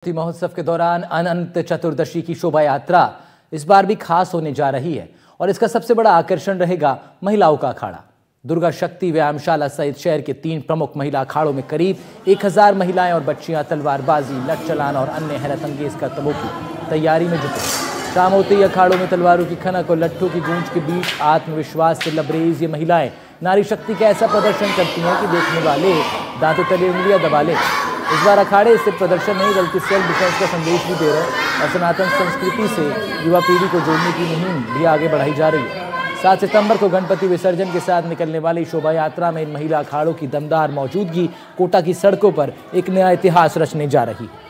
महोत्सव के दौरान अनंत चतुर्दशी की शोभा यात्रा इस बार भी खास होने जा रही है और इसका सबसे बड़ा आकर्षण रहेगा महिलाओं का अखाड़ा। दुर्गा शक्ति व्यायामशाला सहित शहर के 3 प्रमुख महिला अखाड़ों में करीब 1000 महिलाएं और बच्चियां तलवारबाजी, लठ चलान और अन्य हैरतअंगेज करतबों की तैयारी में जुटे। शाम होते ही अखाड़ों में तलवारों की खनक और लट्ठों की गूंज के बीच आत्मविश्वास से लबरेज ये महिलाएं नारी शक्ति का ऐसा प्रदर्शन करती हैं कि देखने वाले दांतों तले उंगलियां दबा ले। इस बार अखाड़े सिर्फ प्रदर्शन नहीं बल्कि सेल्फ डिफेंस का संदेश भी दे रहे हैं और सनातन संस्कृति से युवा पीढ़ी को जोड़ने की मुहिम भी आगे बढ़ाई जा रही है। 7 सितंबर को गणपति विसर्जन के साथ निकलने वाली शोभा यात्रा में इन महिला अखाड़ों की दमदार मौजूदगी कोटा की सड़कों पर एक नया इतिहास रचने जा रही है।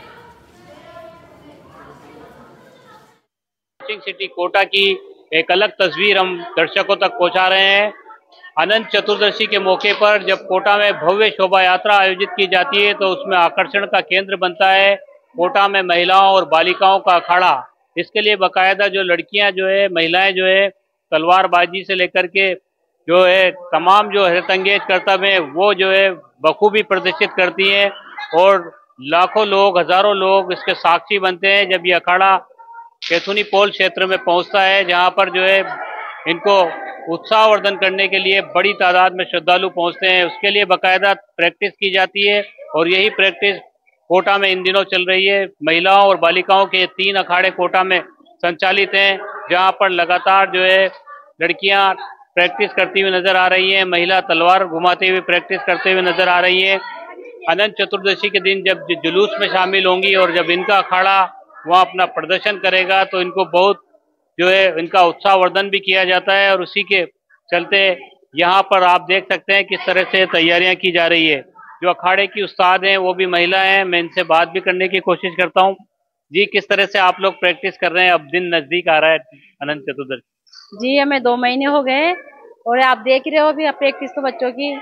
सिटी कोटा की एक अलग तस्वीर हम दर्शकों तक पहुंचा रहे हैं। अनंत चतुर्दशी के मौके पर जब कोटा में भव्य शोभा यात्रा आयोजित की जाती है तो उसमें आकर्षण का केंद्र बनता है कोटा में महिलाओं और बालिकाओं का अखाड़ा। इसके लिए बाकायदा जो लड़कियां महिलाएं तलवारबाजी से लेकर के तमाम हैरतअंगेज करतब हैं वो बखूबी प्रदर्शित करती हैं और लाखों लोग, हजारों लोग इसके साक्षी बनते हैं जब ये अखाड़ा कैथुनी पोल क्षेत्र में पहुंचता है, जहां पर इनको उत्साहवर्धन करने के लिए बड़ी तादाद में श्रद्धालु पहुंचते हैं। उसके लिए बाकायदा प्रैक्टिस की जाती है और यही प्रैक्टिस कोटा में इन दिनों चल रही है। महिलाओं और बालिकाओं के 3 अखाड़े कोटा में संचालित हैं, जहां पर लगातार लड़कियां प्रैक्टिस करती हुई नजर आ रही हैं, महिला तलवार घुमाते हुए प्रैक्टिस करते हुए नजर आ रही हैं। अनंत चतुर्दशी के दिन जब जुलूस में शामिल होंगी और जब इनका अखाड़ा वहाँ अपना प्रदर्शन करेगा तो इनको बहुत इनका उत्साहवर्धन भी किया जाता है और उसी के चलते यहाँ पर आप देख सकते हैं किस तरह से तैयारियां की जा रही है। जो अखाड़े की उस्ताद हैं वो भी महिला हैं, मैं इनसे बात भी करने की कोशिश करता हूँ। जी, किस तरह से आप लोग प्रैक्टिस कर रहे हैं? अब दिन नजदीक आ रहा है अनंत चतुर्दशी। जी, हमें 2 महीने हो गए और आप देख रहे हो अभी प्रैक्टिस तो बच्चों की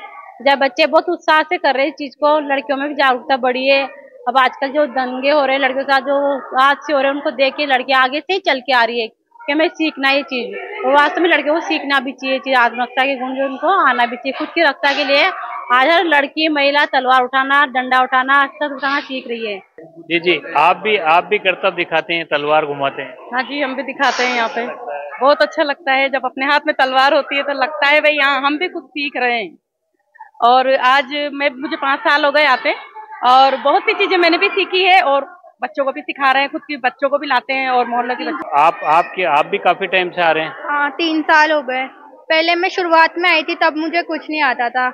जब बच्चे बहुत उत्साह से कर रहे हैं इस चीज को। लड़कियों में भी जागरूकता बढ़ी है। अब आजकल जो दंगे हो रहे हैं लड़कियों के साथ, जो हादसे हो रहे हैं, उनको देख के लड़कियां आगे से ही चल के आ रही है कि हमें सीखना ये चीज। तो वास्तव में लड़कियों को सीखना भी चाहिए चीज, आत्मरक्षा के गुण जो उनको आना भी चाहिए। खुद की रक्षा के लिए आज हर लड़की महिला तलवार उठाना, डंडा उठाना, अस्त्र उठाना सीख रही है। जी, आप भी करतब दिखाते हैं, तलवार घुमाते हैं? हाँ जी, हम भी दिखाते हैं। यहाँ पे बहुत अच्छा लगता है जब अपने हाथ में तलवार होती है तो लगता है भाई यहाँ हम भी कुछ सीख रहे हैं। और आज मुझे 5 साल हो गए आते और बहुत सी चीजें मैंने भी सीखी है और बच्चों को भी सिखा रहे हैं, खुद के बच्चों को भी लाते हैं और मोहल्ले के बच्चों। आप भी काफी टाइम से आ रहे हैं? हाँ, 3 साल हो गए। पहले मैं शुरुआत में आई थी तब मुझे कुछ नहीं आता था।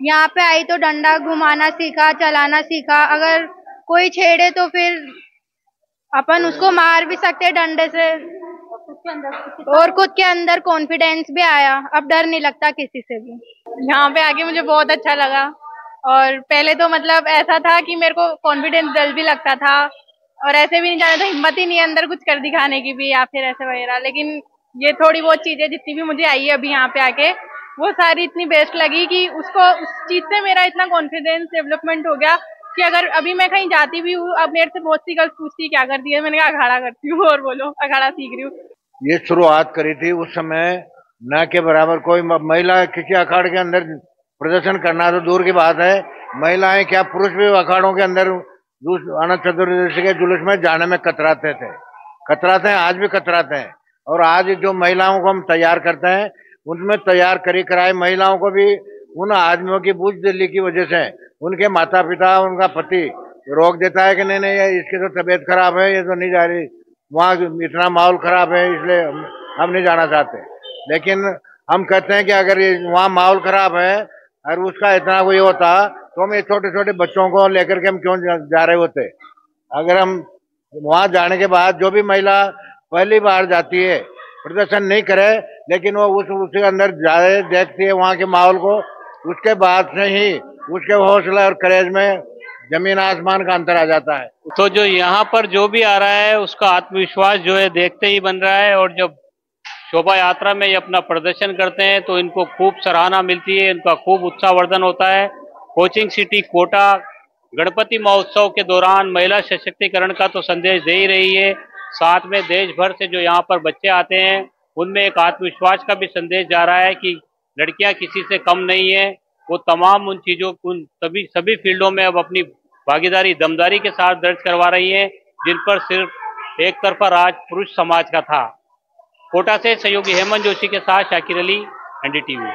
यहाँ पे आई तो डंडा घुमाना सीखा, चलाना सीखा। अगर कोई छेड़े तो फिर अपन उसको मार भी सकते हैं डंडे से और खुद के अंदर कॉन्फिडेंस भी आया। अब डर नहीं लगता किसी से भी। यहाँ पे आके मुझे बहुत अच्छा लगा और पहले तो मतलब ऐसा था कि मेरे को कॉन्फिडेंस डर भी लगता था और ऐसे भी नहीं जाना था, हिम्मत ही नहीं अंदर कुछ कर दिखाने की भी या फिर ऐसे वगैरह। लेकिन ये थोड़ी बहुत चीजें जितनी भी मुझे आई है अभी यहाँ पे आके वो सारी इतनी बेस्ट लगी कि उस चीज से मेरा इतना कॉन्फिडेंस डेवलपमेंट हो गया कि अगर अभी मैं कहीं जाती भी हूँ, अब मेरे से बहुत सी गर्ल्स पूछती है क्या करती है, मैंने कहा अखाड़ा करती हूँ और बोलो अखाड़ा सीख रही हूँ। ये शुरुआत करी थी उस समय न के बराबर कोई महिला किसी अखाड़े के अंदर प्रदर्शन करना तो दूर की बात है, महिलाएं क्या पुरुष भी अखाड़ों के अंदर अनंत चतुर्दशी के जुलूस में जाने में कतराते हैं, आज भी कतराते हैं। और आज जो महिलाओं को हम तैयार करते हैं उनमें तैयार कराई महिलाओं को भी उन आदमियों की बुज़दिली की वजह से उनके माता पिता, उनका पति रोक देता है कि नहीं इसकी तो तबीयत खराब है, ये तो नहीं जा रही, वहाँ इतना माहौल खराब है इसलिए हम नहीं जाना चाहते। लेकिन हम कहते हैं कि अगर वहाँ माहौल खराब है और उसका इतना कोई होता तो हम ये छोटे छोटे बच्चों को लेकर के हम क्यों जा रहे होते। अगर हम वहाँ जाने के बाद जो भी महिला पहली बार जाती है प्रदर्शन नहीं करे लेकिन वो उसके अंदर जाए, देखती है वहाँ के माहौल को, उसके बाद से ही उसके हौसला और करेज में जमीन आसमान का अंतर आ जाता है। तो जो यहाँ पर जो भी आ रहा है उसका आत्मविश्वास देखते ही बन रहा है और जब शोभा यात्रा में ये अपना प्रदर्शन करते हैं तो इनको खूब सराहना मिलती है, इनका खूब उत्साहवर्धन होता है। कोचिंग सिटी कोटा गणपति महोत्सव के दौरान महिला सशक्तिकरण का तो संदेश दे ही रही है, साथ में देश भर से जो यहाँ पर बच्चे आते हैं उनमें एक आत्मविश्वास का भी संदेश जा रहा है कि लड़कियां किसी से कम नहीं है। वो तमाम उन चीजों सभी फील्डों में अब अपनी भागीदारी दमदारी के साथ दर्ज करवा रही हैं, जिन पर सिर्फ एक तरफा राज पुरुष समाज का था। कोटा से सहयोगी हेमंत जोशी के साथ शाकिर अली, एनडीटीवी।